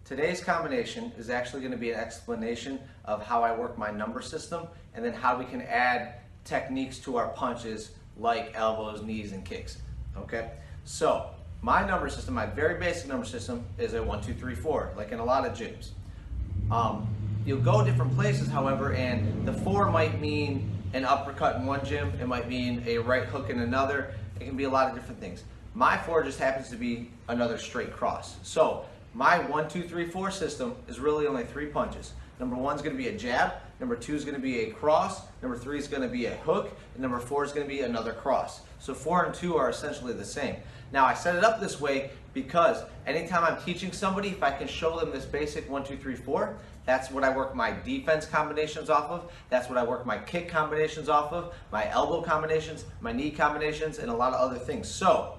Today's combination is actually going to be an explanation of how I work my number system and then how we can add techniques to our punches like elbows, knees, and kicks. Okay? So, my number system, my very basic number system is a 1, 2, 3, 4, like in a lot of gyms. You'll go different places, however, and the 4 might mean an uppercut in one gym, it might mean a right hook in another, it can be a lot of different things. My 4 just happens to be another straight cross. So, my 1, 2, 3, 4 system is really only 3 punches. Number 1 is going to be a jab, number 2 is going to be a cross, number 3 is going to be a hook, and number 4 is going to be another cross. So 4 and 2 are essentially the same. Now I set it up this way because anytime I'm teaching somebody, if I can show them this basic 1, 2, 3, 4, that's what I work my defense combinations off of, that's what I work my kick combinations off of, my elbow combinations, my knee combinations, and a lot of other things. So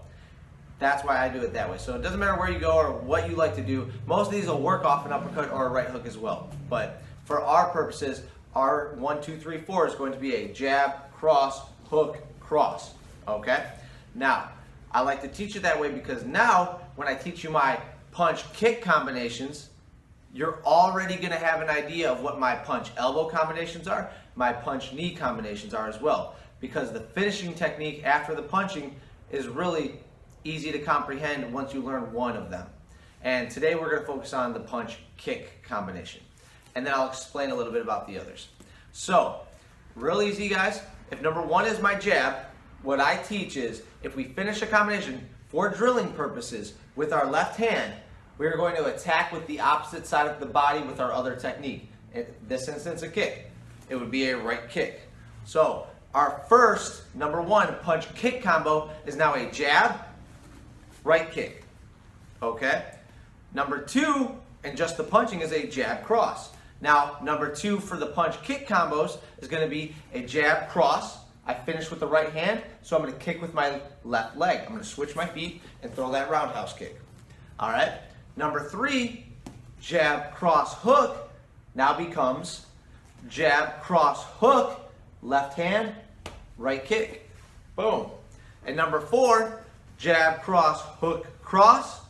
that's why I do it that way. So it doesn't matter where you go or what you like to do. Most of these will work off an uppercut or a right hook as well. But for our purposes, our 1, 2, 3, 4 is going to be a jab, cross, hook, cross. Okay? Now, I like to teach it that way because now when I teach you my punch-kick combinations, you're already going to have an idea of what my punch-elbow combinations are, my punch-knee combinations are as well. Because the finishing technique after the punching is really easy to comprehend once you learn one of them. And today we're going to focus on the punch-kick combination. And then I'll explain a little bit about the others. So, real easy guys, if number 1 is my jab, what I teach is if we finish a combination for drilling purposes with our left hand, we're going to attack with the opposite side of the body with our other technique. In this instance, a kick. It would be a right kick. So, our first, number 1, punch-kick combo is now a jab, right kick. Okay? Number 2, and just the punching, is a jab cross. Now, number 2 for the punch kick combos is going to be a jab cross. I finish with the right hand, so I'm going to kick with my left leg. I'm going to switch my feet and throw that roundhouse kick. All right? Number 3, jab cross hook, now becomes jab cross hook, left hand, right kick. Boom. And number 4, jab, cross, hook, cross,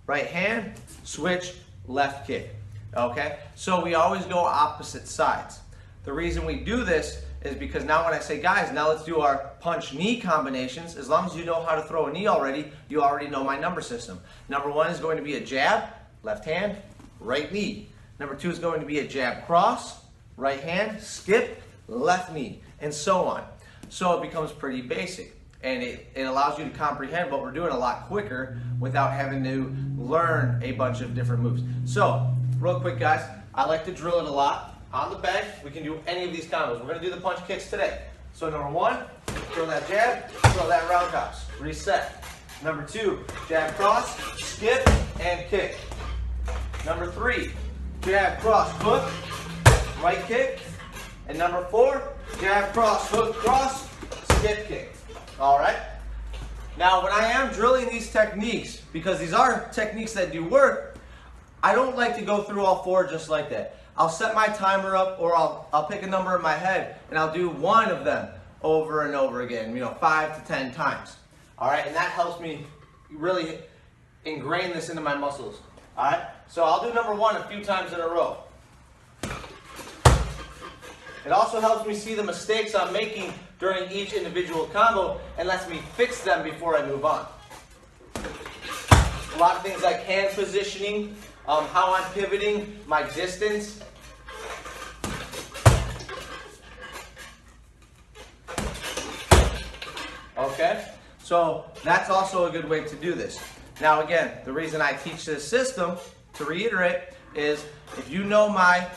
right hand, switch, left kick. Okay? So we always go opposite sides. The reason we do this is because now when I say, guys, now let's do our punch-knee combinations, as long as you know how to throw a knee already, you already know my number system. Number 1 is going to be a jab, left hand, right knee. Number 2 is going to be a jab cross, right hand, skip, left knee, and so on. So it becomes pretty basic. And it allows you to comprehend what we're doing a lot quicker without having to learn a bunch of different moves. So, real quick guys, I like to drill it a lot. On the bench, we can do any of these combos. We're going to do the punch kicks today. So number 1, throw that jab, throw that roundhouse, reset. Number 2, jab cross, skip, and kick. Number 3, jab cross, hook, right kick. And number 4, jab cross, hook, cross, skip kick. Alright? Now when I am drilling these techniques, because these are techniques that do work, I don't like to go through all 4 just like that. I'll set my timer up, or I'll pick a number in my head and I'll do one of them over and over again, 5 to 10 times. Alright? And that helps me really ingrain this into my muscles. Alright? So I'll do number 1 a few times in a row. It also helps me see the mistakes I'm making during each individual combo and lets me fix them before I move on. A lot of things like hand positioning, how I'm pivoting, my distance. Okay? So that's also a good way to do this. Now again, the reason I teach this system, to reiterate, is if you know my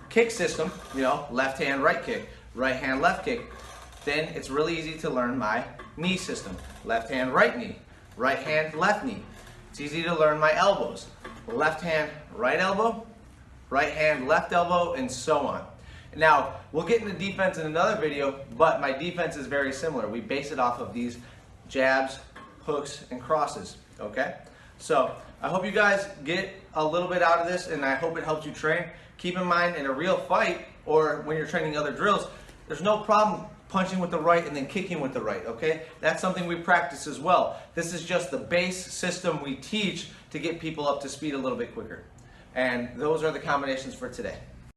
kick system, left hand, right kick, right hand, left kick, then it's really easy to learn my knee system. Left hand, right knee, right hand, left knee. It's easy to learn my elbows. Left hand, right elbow, right hand, left elbow, and so on. Now, we'll get into defense in another video, but my defense is very similar. We base it off of these jabs, hooks, and crosses, okay? So, I hope you guys get a little bit out of this, and I hope it helps you train. Keep in mind, in a real fight, or when you're training other drills, there's no problem punching with the right and then kicking with the right, okay? That's something we practice as well. This is just the base system we teach to get people up to speed a little bit quicker. And those are the combinations for today.